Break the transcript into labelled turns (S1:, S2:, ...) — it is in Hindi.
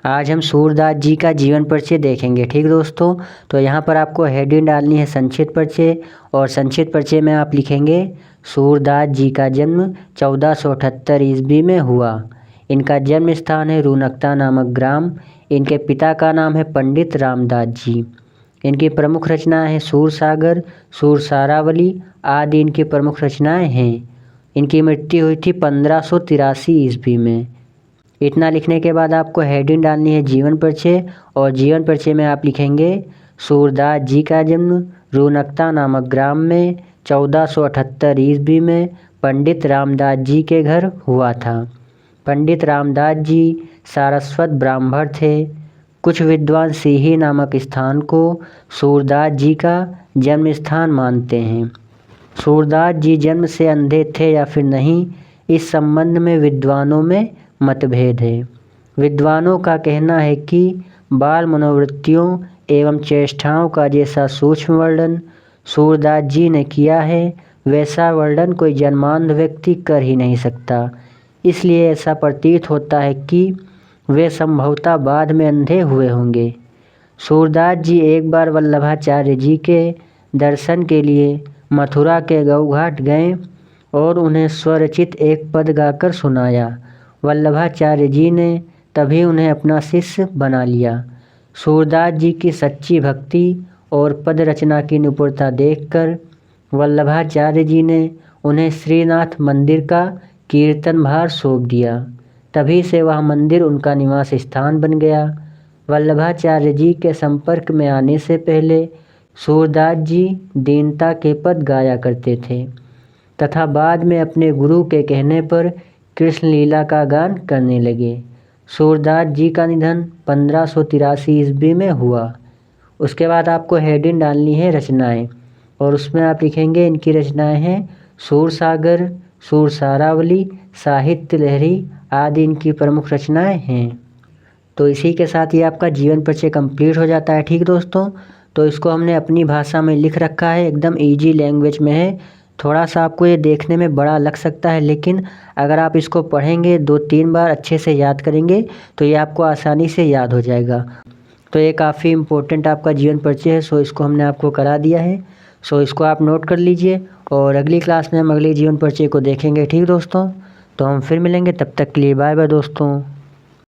S1: आज हम सूरदास जी का जीवन परिचय देखेंगे। ठीक दोस्तों, तो यहाँ पर आपको हेडिंग डालनी है संक्षिप्त परिचय, और संक्षिप्त परिचय में आप लिखेंगे सूरदास जी का जन्म 1478 ईस्वी में हुआ। इनका जन्म स्थान है रूनकता नामक ग्राम। इनके पिता का नाम है पंडित रामदास जी। इनकी प्रमुख रचनाएं हैं सूरसागर, सूरसारावली आदि इनकी प्रमुख रचनाएं हैं। इनकी मृत्यु हुई थी 1583 ईस्वी में। इतना लिखने के बाद आपको हेडिंग डालनी है जीवन परिचय, और जीवन परिचय में आप लिखेंगे सूरदास जी का जन्म रूनकता नामक ग्राम में 1478 ईस्वी में पंडित रामदास जी के घर हुआ था। पंडित रामदास जी सारस्वत ब्राह्मण थे। कुछ विद्वान सीही नामक स्थान को सूरदास जी का जन्म स्थान मानते हैं। सूरदास जी जन्म से अंधे थे या फिर नहीं, इस संबंध में विद्वानों में मतभेद है। विद्वानों का कहना है कि बाल मनोवृत्तियों एवं चेष्टाओं का जैसा सूक्ष्म वर्णन सूरदास जी ने किया है, वैसा वर्णन कोई जन्मांध व्यक्ति कर ही नहीं सकता। इसलिए ऐसा प्रतीत होता है कि वे संभवतः बाद में अंधे हुए होंगे। सूरदास जी एक बार वल्लभाचार्य जी के दर्शन के लिए मथुरा के गौघाट गए और उन्हें स्वरचित एक पद गाकर सुनाया। वल्लभाचार्य जी ने तभी उन्हें अपना शिष्य बना लिया। सूरदास जी की सच्ची भक्ति और पद रचना की निपुणता देखकर वल्लभाचार्य जी ने उन्हें श्रीनाथ मंदिर का कीर्तन भार सौंप दिया। तभी से वह मंदिर उनका निवास स्थान बन गया। वल्लभाचार्य जी के संपर्क में आने से पहले सूरदास जी दीनता के पद गाया करते थे तथा बाद में अपने गुरु के कहने पर कृष्ण लीला का गान करने लगे। सूरदास जी का निधन 1583 ईस्वी में हुआ। उसके बाद आपको हेडिंग डालनी है रचनाएं, और उसमें आप लिखेंगे इनकी रचनाएं हैं सूरसागर, सूरसारावली, साहित्य लहरी आदि इनकी प्रमुख रचनाएं हैं। तो इसी के साथ ही आपका जीवन परिचय कंप्लीट हो जाता है। ठीक दोस्तों, तो इसको हमने अपनी भाषा में लिख रखा है, एकदम ईजी लैंग्वेज में है। थोड़ा सा आपको ये देखने में बड़ा लग सकता है, लेकिन अगर आप इसको पढ़ेंगे 2-3 बार अच्छे से याद करेंगे तो ये आपको आसानी से याद हो जाएगा। तो ये काफ़ी इम्पोर्टेंट आपका जीवन परिचय है, सो इसको हमने आपको करा दिया है। सो इसको आप नोट कर लीजिए, और अगली क्लास में हम अगले जीवन परिचय को देखेंगे। ठीक दोस्तों, तो हम फिर मिलेंगे, तब तक के लिए बाय बाय दोस्तों।